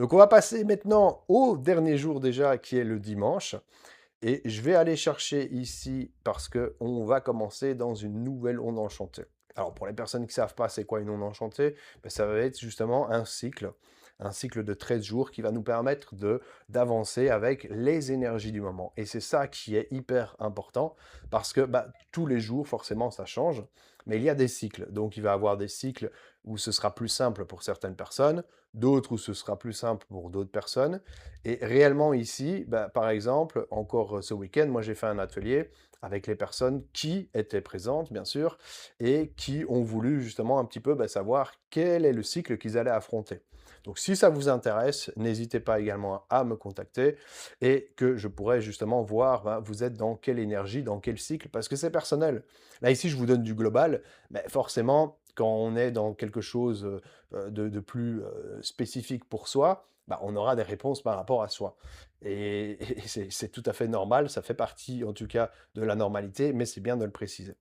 Donc on va passer maintenant au dernier jour déjà, qui est le dimanche. Et je vais aller chercher ici parce que on va commencer dans une nouvelle onde enchantée. Alors pour les personnes qui ne savent pas c'est quoi une onde enchantée, ben, ça va être justement un cycle de 13 jours qui va nous permettre d'avancer avec les énergies du moment. Et c'est ça qui est hyper important parce que bah, tous les jours, forcément, ça change, mais il y a des cycles. Donc il va y avoir des cycles où ce sera plus simple pour certaines personnes, d'autres où ce sera plus simple pour d'autres personnes. Et réellement ici, bah, par exemple, encore ce week-end, moi j'ai fait un atelier avec les personnes qui étaient présentes, bien sûr, et qui ont voulu justement un petit peu bah, savoir quel est le cycle qu'ils allaient affronter. Donc si ça vous intéresse, n'hésitez pas également à me contacter et que je pourrais justement voir bah, vous êtes dans quelle énergie, dans quel cycle, parce que c'est personnel. Là ici, je vous donne du global, mais forcément, quand on est dans quelque chose de plus spécifique pour soi, bah, on aura des réponses par rapport à soi. Et c'est tout à fait normal, ça fait partie en tout cas de la normalité, mais c'est bien de le préciser.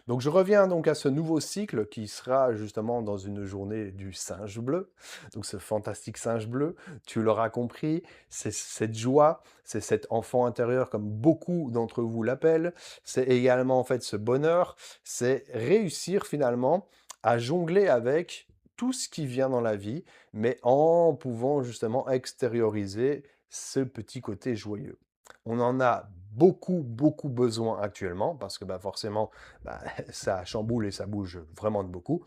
Donc je reviens donc à ce nouveau cycle qui sera justement dans une journée du singe bleu. Donc ce fantastique singe bleu, tu l'auras compris, c'est cette joie, c'est cet enfant intérieur comme beaucoup d'entre vous l'appellent. C'est également en fait ce bonheur, c'est réussir finalement à jongler avec tout ce qui vient dans la vie, mais en pouvant justement extérioriser ce petit côté joyeux. On en a beaucoup, beaucoup besoin actuellement parce que bah, forcément, bah, ça chamboule et ça bouge vraiment de beaucoup.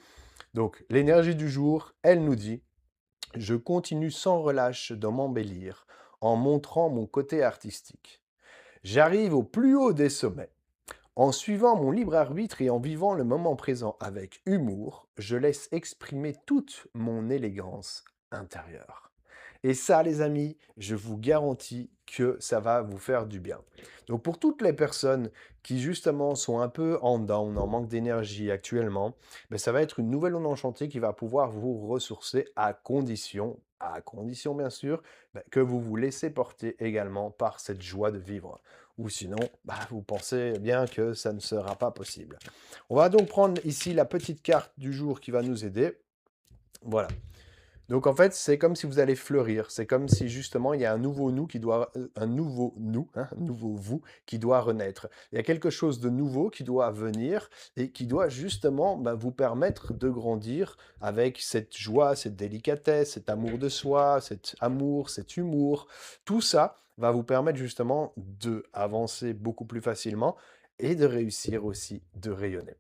Donc l'énergie du jour, elle nous dit, je continue sans relâche dans m'embellir en montrant mon côté artistique. J'arrive au plus haut des sommets. En suivant mon libre arbitre et en vivant le moment présent avec humour, je laisse exprimer toute mon élégance intérieure. Et ça, les amis, je vous garantis que ça va vous faire du bien. Donc pour toutes les personnes qui justement sont un peu en down, en manque d'énergie actuellement, ben, ça va être une nouvelle onde enchantée qui va pouvoir vous ressourcer à condition bien sûr, ben, que vous vous laissez porter également par cette joie de vivre. Ou sinon, bah, vous pensez bien que ça ne sera pas possible. On va donc prendre ici la petite carte du jour qui va nous aider. Voilà. Donc en fait, c'est comme si vous allez fleurir. C'est comme si justement il y a un nouveau nous qui doit, un nouveau nous, hein, un nouveau vous qui doit renaître. Il y a quelque chose de nouveau qui doit venir et qui doit justement bah, vous permettre de grandir avec cette joie, cette délicatesse, cet amour de soi, cet amour, cet humour. Tout ça va vous permettre justement de avancer beaucoup plus facilement et de réussir aussi de rayonner.